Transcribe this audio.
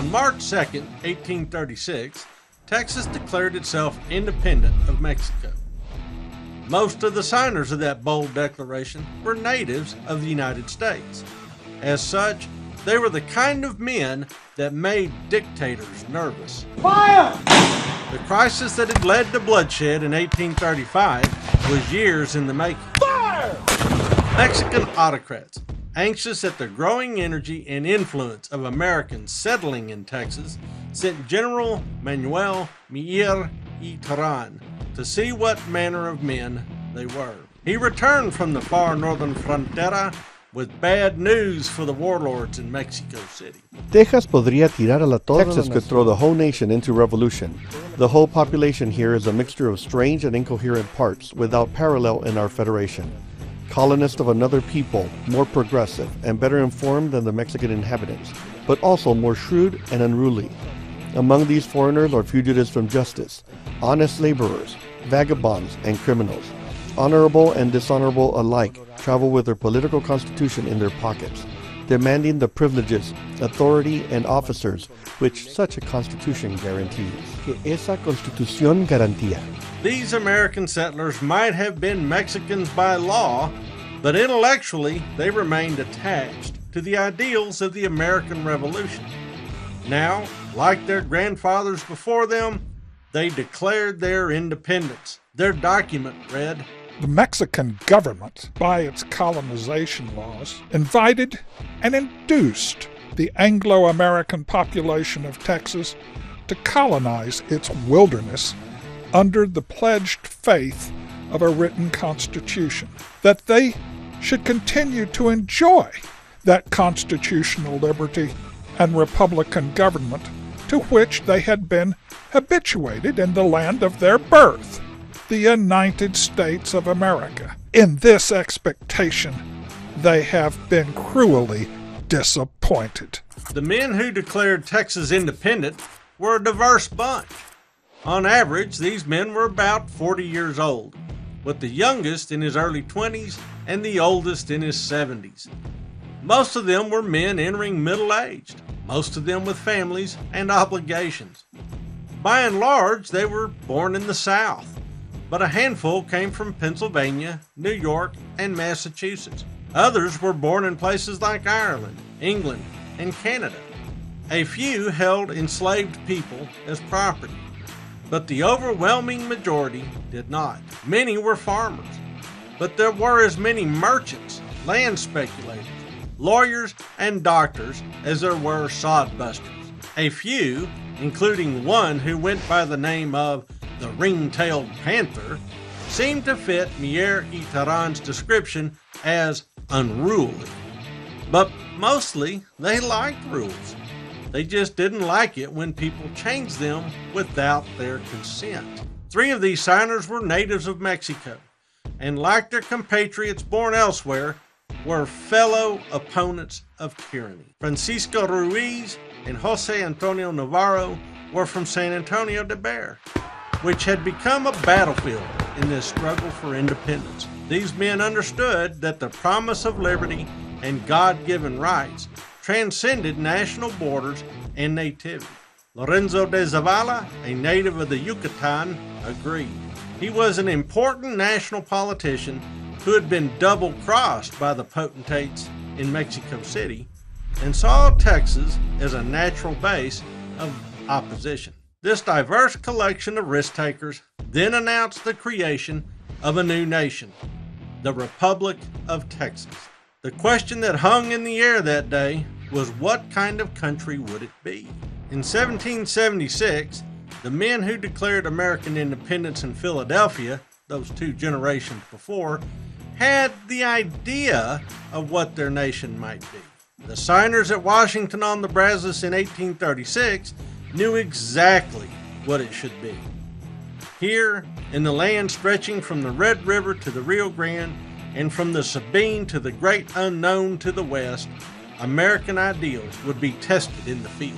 On March 2, 1836, Texas declared itself independent of Mexico. Most of the signers of that bold declaration were natives of the United States. As such, they were the kind of men that made dictators nervous. Fire! The crisis that had led to bloodshed in 1835 was years in the making. Fire! Mexican autocrats, anxious at the growing energy and influence of Americans settling in Texas, sent General Manuel Mier y Terán to see what manner of men they were. He returned from the far northern frontera with bad news for the warlords in Mexico City. Texas could throw the whole nation into revolution. The whole population here is a mixture of strange and incoherent parts without parallel in our federation. Colonists of another people, more progressive and better informed than the Mexican inhabitants, but also more shrewd and unruly. Among these foreigners are fugitives from justice, honest laborers, vagabonds, and criminals. Honorable and dishonorable alike travel with their political constitution in their pockets, demanding the privileges, authority, and officers which such a constitution guarantees. Que esa constitución garantía. These American settlers might have been Mexicans by law, but intellectually they remained attached to the ideals of the American Revolution. Now, like their grandfathers before them, they declared their independence. Their document read, The Mexican government, by its colonization laws, invited and induced the Anglo-American population of Texas to colonize its wilderness under the pledged faith of a written constitution, that they should continue to enjoy that constitutional liberty and republican government to which they had been habituated in the land of their birth, the United States of America. In this expectation, they have been cruelly disappointed. The men who declared Texas independent were a diverse bunch. On average, these men were about 40 years old, with the youngest in his early 20s and the oldest in his 70s. Most of them were men entering middle-aged, most of them with families and obligations. By and large, they were born in the South, but a handful came from Pennsylvania, New York, and Massachusetts. Others were born in places like Ireland, England, and Canada. A few held enslaved people as property, but the overwhelming majority did not. Many were farmers, but there were as many merchants, land speculators, lawyers, and doctors as there were sodbusters. A few, including one who went by the name of the Ring-Tailed Panther, seemed to fit Mier y Terán's description as unruly. But mostly, they liked rules. They just didn't like it when people changed them without their consent. 3 of these signers were natives of Mexico, and like their compatriots born elsewhere, were fellow opponents of tyranny. Francisco Ruiz and Jose Antonio Navarro were from San Antonio de Bexar, which had become a battlefield in this struggle for independence. These men understood that the promise of liberty and God-given rights transcended national borders and nativity. Lorenzo de Zavala, a native of the Yucatan, agreed. He was an important national politician who had been double-crossed by the potentates in Mexico City and saw Texas as a natural base of opposition. This diverse collection of risk-takers then announced the creation of a new nation, the Republic of Texas. The question that hung in the air that day was, what kind of country would it be? In 1776, the men who declared American independence in Philadelphia, those 2 generations before, had the idea of what their nation might be. The signers at Washington on the Brazos in 1836 knew exactly what it should be. Here, in the land stretching from the Red River to the Rio Grande, and from the Sabine to the great unknown to the west, American ideals would be tested in the field.